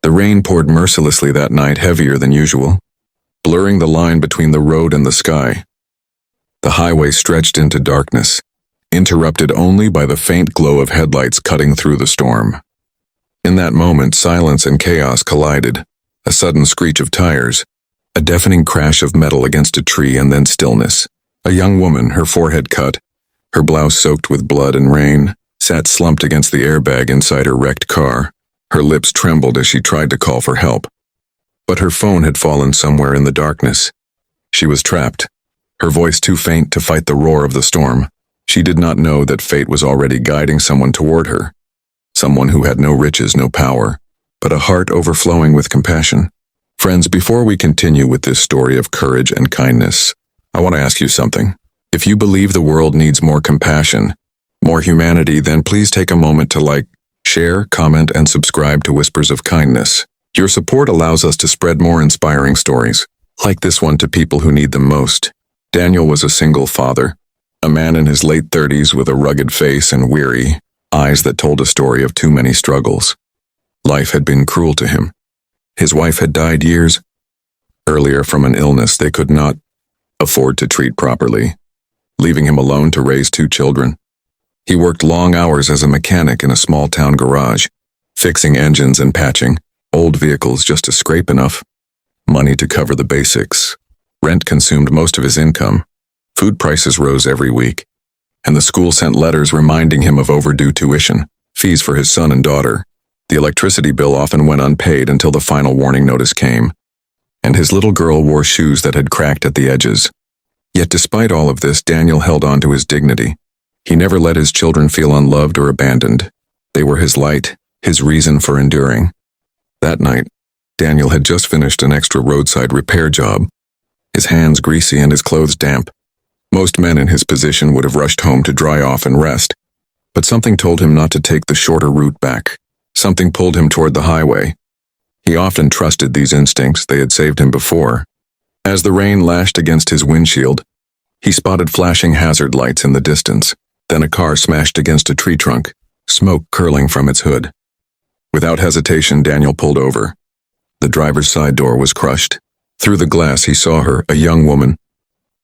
The rain poured mercilessly that night, heavier than usual, blurring the line between the road and the sky. The highway stretched into darkness, interrupted only by the faint glow of headlights cutting through the storm. In that moment, silence and chaos collided. A sudden screech of tires, a deafening crash of metal against a tree, and then stillness. A young woman, her forehead cut, her blouse soaked with blood and rain, sat slumped against the airbag inside her wrecked car. Her lips trembled as she tried to call for help. But her phone had fallen somewhere in the darkness. She was trapped, her voice too faint to fight the roar of the storm. She did not know that fate was already guiding someone toward her. Someone who had no riches, no power, but a heart overflowing with compassion. Friends, before we continue with this story of courage and kindness, I want to ask you something. If you believe the world needs more compassion, more humanity, then please take a moment to like, share, comment, and subscribe to Whispers of Kindness. Your support allows us to spread more inspiring stories, like this one, to people who need them most. Daniel was a single father, a man in his late 30s with a rugged face and weary eyes that told a story of too many struggles. Life had been cruel to him. His wife had died years earlier from an illness they could not afford to treat properly, leaving him alone to raise 2 children. He worked long hours as a mechanic in a small-town garage, fixing engines and patching old vehicles just to scrape enough money to cover the basics. Rent consumed most of his income. Food prices rose every week, and the school sent letters reminding him of overdue tuition, fees for his son and daughter. The electricity bill often went unpaid until the final warning notice came, and his little girl wore shoes that had cracked at the edges. Yet despite all of this, Daniel held on to his dignity. He never let his children feel unloved or abandoned. They were his light, his reason for enduring. That night, Daniel had just finished an extra roadside repair job, his hands greasy and his clothes damp. Most men in his position would have rushed home to dry off and rest, but something told him not to take the shorter route back. Something pulled him toward the highway. He often trusted these instincts, they had saved him before. As the rain lashed against his windshield, he spotted flashing hazard lights in the distance. Then a car smashed against a tree trunk, smoke curling from its hood. Without hesitation, Daniel pulled over. The driver's side door was crushed. Through the glass, he saw her, a young woman,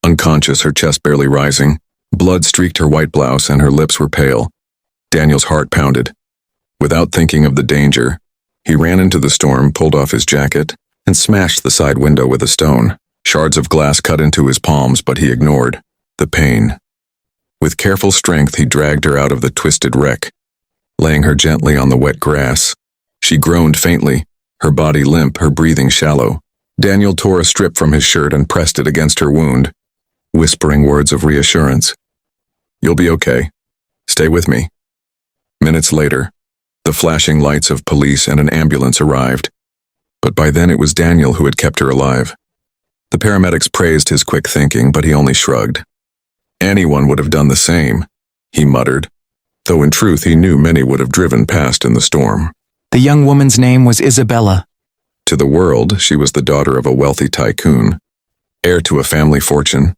unconscious, her chest barely rising. Blood streaked her white blouse and her lips were pale. Daniel's heart pounded. Without thinking of the danger, he ran into the storm, pulled off his jacket, and smashed the side window with a stone. Shards of glass cut into his palms, but he ignored the pain. With careful strength, he dragged her out of the twisted wreck, laying her gently on the wet grass. She groaned faintly, her body limp, her breathing shallow. Daniel tore a strip from his shirt and pressed it against her wound, whispering words of reassurance. "You'll be okay. Stay with me." Minutes later, the flashing lights of police and an ambulance arrived. But by then it was Daniel who had kept her alive. The paramedics praised his quick thinking, but he only shrugged. "Anyone would have done the same," he muttered, though in truth he knew many would have driven past in the storm. The young woman's name was Isabella. To the world, she was the daughter of a wealthy tycoon, heir to a family fortune,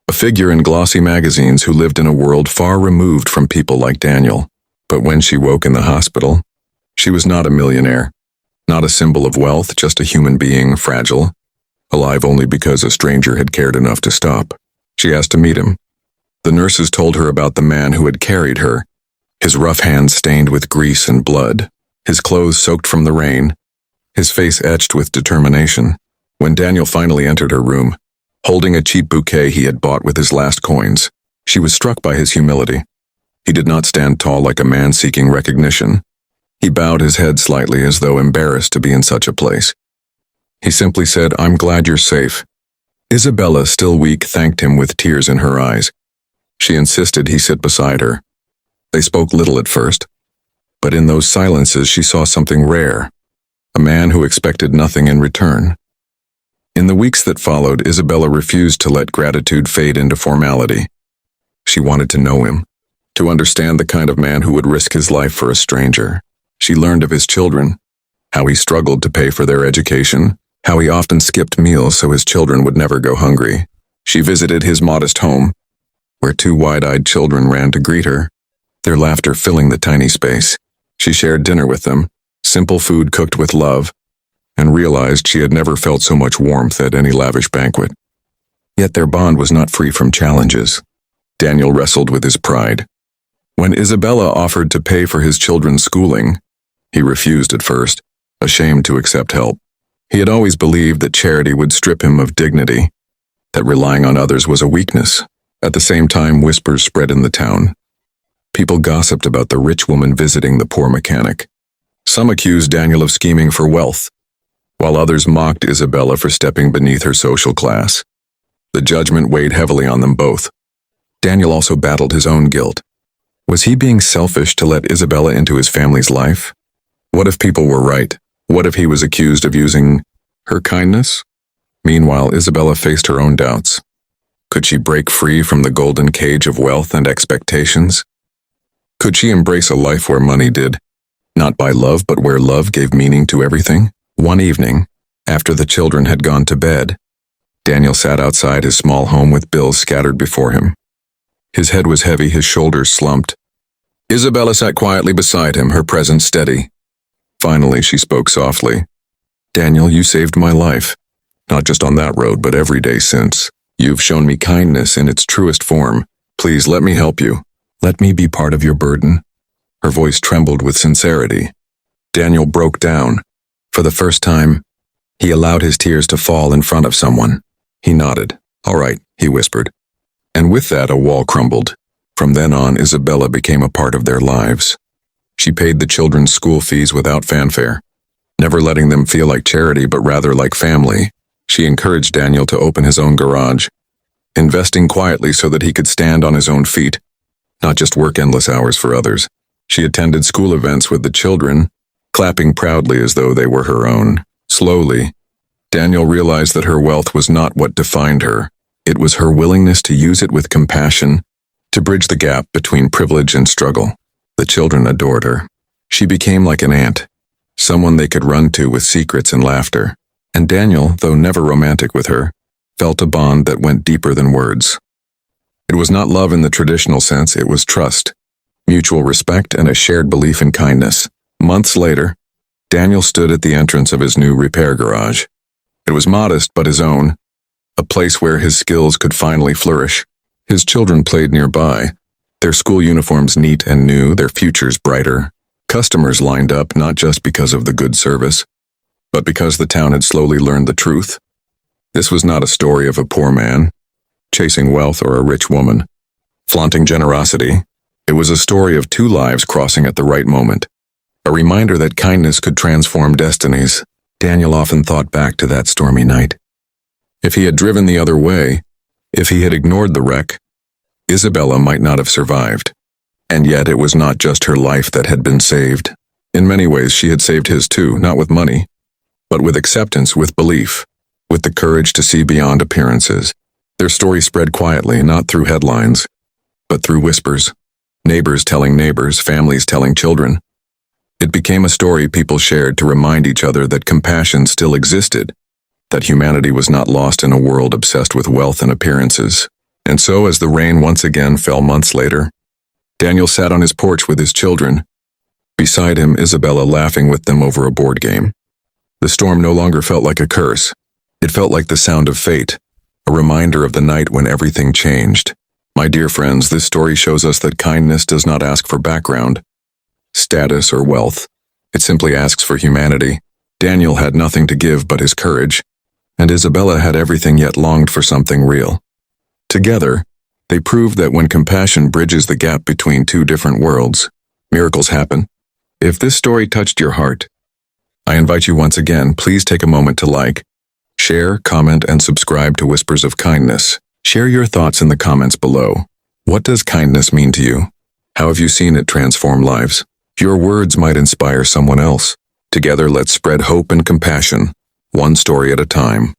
a figure in glossy magazines who lived in a world far removed from people like Daniel. But when she woke in the hospital, she was not a millionaire, not a symbol of wealth, just a human being, fragile, alive only because a stranger had cared enough to stop. She asked to meet him. The nurses told her about the man who had carried her, his rough hands stained with grease and blood, his clothes soaked from the rain, his face etched with determination. When Daniel finally entered her room, holding a cheap bouquet he had bought with his last coins, she was struck by his humility. He did not stand tall like a man seeking recognition. He bowed his head slightly as though embarrassed to be in such a place. He simply said, "I'm glad you're safe." Isabella, still weak, thanked him with tears in her eyes. She insisted he sit beside her. They spoke little at first, but in those silences she saw something rare, a man who expected nothing in return. In the weeks that followed, Isabella refused to let gratitude fade into formality. She wanted to know him, to understand the kind of man who would risk his life for a stranger. She learned of his children, how he struggled to pay for their education, how he often skipped meals so his children would never go hungry. She visited his modest home, where 2 wide-eyed children ran to greet her, their laughter filling the tiny space. She shared dinner with them, simple food cooked with love, and realized she had never felt so much warmth at any lavish banquet. Yet their bond was not free from challenges. Daniel wrestled with his pride. When Isabella offered to pay for his children's schooling, he refused at first, ashamed to accept help. He had always believed that charity would strip him of dignity, that relying on others was a weakness. At the same time, whispers spread in the town. People gossiped about the rich woman visiting the poor mechanic. Some accused Daniel of scheming for wealth, while others mocked Isabella for stepping beneath her social class. The judgment weighed heavily on them both. Daniel also battled his own guilt. Was he being selfish to let Isabella into his family's life? What if people were right? What if he was accused of using her kindness? Meanwhile, Isabella faced her own doubts. Could she break free from the golden cage of wealth and expectations? Could she embrace a life where money did, not by love, but where love gave meaning to everything? One evening, after the children had gone to bed, Daniel sat outside his small home with bills scattered before him. His head was heavy, his shoulders slumped. Isabella sat quietly beside him, her presence steady. Finally, she spoke softly. Daniel, you saved my life. Not just on that road, but every day since. You've shown me kindness in its truest form. Please let me help you. Let me be part of your burden. Her voice trembled with sincerity. Daniel broke down. For the first time, he allowed his tears to fall in front of someone. He nodded. All right, he whispered. And with that, a wall crumbled. From then on, Isabella became a part of their lives. She paid the children's school fees without fanfare, never letting them feel like charity but rather like family. She encouraged Daniel to open his own garage, investing quietly so that he could stand on his own feet, not just work endless hours for others. She attended school events with the children, clapping proudly as though they were her own. Slowly, Daniel realized that her wealth was not what defined her. It was her willingness to use it with compassion to bridge the gap between privilege and struggle. The children adored her. She became like an aunt, someone they could run to with secrets and laughter. And Daniel, though never romantic with her, felt a bond that went deeper than words. It was not love in the traditional sense, it was trust, mutual respect, and a shared belief in kindness. Months later, Daniel stood at the entrance of his new repair garage. It was modest but his own, a place where his skills could finally flourish. His children played nearby, their school uniforms neat and new, their futures brighter. Customers lined up not just because of the good service, but because the town had slowly learned the truth. This was not a story of a poor man chasing wealth or a rich woman flaunting generosity. It was a story of two lives crossing at the right moment, a reminder that kindness could transform destinies. Daniel often thought back to that stormy night. If he had driven the other way, if he had ignored the wreck, Isabella might not have survived. And yet it was not just her life that had been saved. In many ways she had saved his too, not with money, but with acceptance, with belief, with the courage to see beyond appearances. Their story spread quietly, not through headlines, but through whispers. Neighbors telling neighbors, families telling children. It became a story people shared to remind each other that compassion still existed, that humanity was not lost in a world obsessed with wealth and appearances. And so, as the rain once again fell months later, Daniel sat on his porch with his children. Beside him, Isabella laughing with them over a board game. The storm no longer felt like a curse. It felt like the sound of fate, a reminder of the night when everything changed. My dear friends, this story shows us that kindness does not ask for background, status, or wealth. It simply asks for humanity. Daniel had nothing to give but his courage, and Isabella had everything yet longed for something real. Together, they proved that when compassion bridges the gap between two different worlds, miracles happen. If this story touched your heart, I invite you once again, please take a moment to like, share, comment, and subscribe to Whispers of Kindness. Share your thoughts in the comments below. What does kindness mean to you? How have you seen it transform lives? Your words might inspire someone else. Together, let's spread hope and compassion, one story at a time.